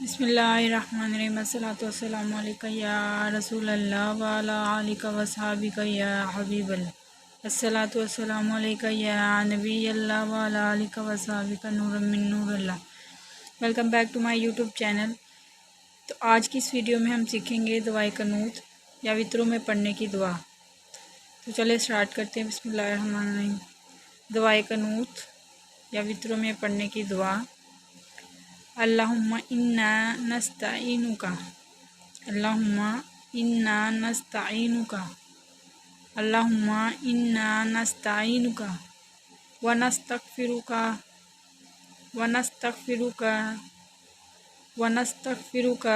بسم اللہ الرحمن الرحیم الصلاۃ والسلام علیکہ یا رسول اللہ وعلی آلک وصحابک یا حبیب اللہ الصلاۃ والسلام علیکہ یا نبی اللہ وعلی آلک وصحابک نور من نور اللہ۔ Welcome back to my YouTube channel. تو آج کی اس ویڈیو میں ہم سیکھیں گے دعائے قنوت یا وطروں میں پڑھنے کی دعا۔ تو چلے اسٹارٹ کرتے ہیں۔ بسم اللہ الرحمن الرحیم۔ دعائے قنوت یا وطروں میں پڑھنے کی دعا۔ اللہم انا نستعینک، اللہم انا نستعینک، اللہم انا نستعینک ونستغفرک ونستغفرک ونستغفرک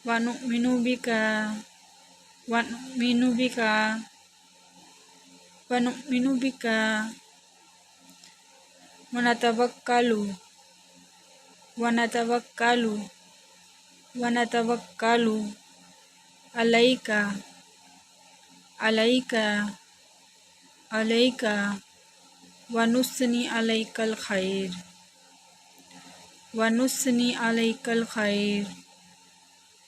ونؤمن بک ونؤمن بک ونؤمن بک ونتوکل ونتوکل ونتوکل علیک علیک علیک ونثنی علیک الخیر ونثنی علیک الخیر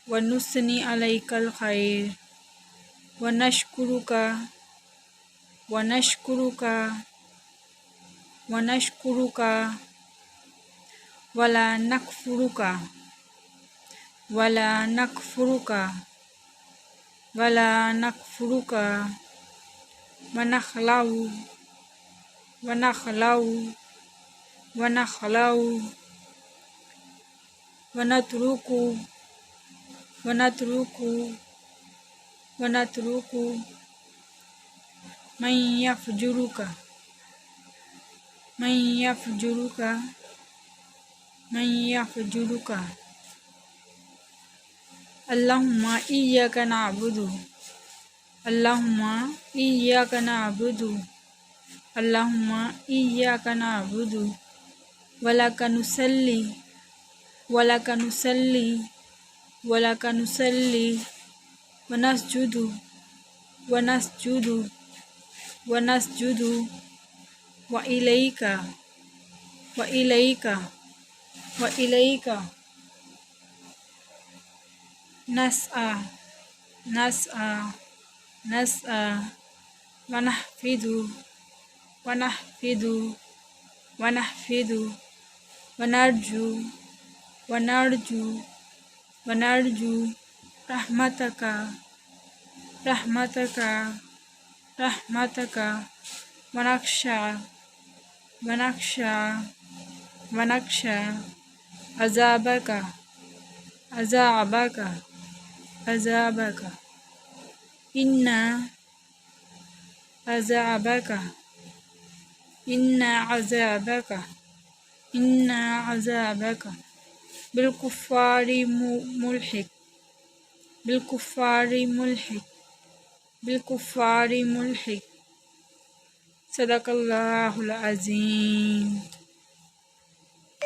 ونثنی علیک الخیر ونشکرک ونشکرک ونشکرک ولا نکفرک ولا نکفرک ولا نکفرک ونخلع ونخلع ونخلع ونترک ونترک ونترک من یفجرک من یفجرک من یفجرک۔ اللہم ایاک نعبد اللہم ایاک نعبد اللہم ایاک نعبد ولک نصلی ولک نصلی ولک نصلی ونسجد ونسجد ونسجد وإلیک وإلیک وإلیک نسعی نسعی نسعی ونحفظ ونحفظ ونحفظ ونرجو ونرجو ونرجو رحمتک رحمتک رحمتک ونخشى ونخشى ونخشى عذابک عذابک عذابک ان عذابک ان عذابک ان عذابک بالکفار ملحق بالکفار ملحق بالکفار ملحق۔ صدق اللہ العظیم۔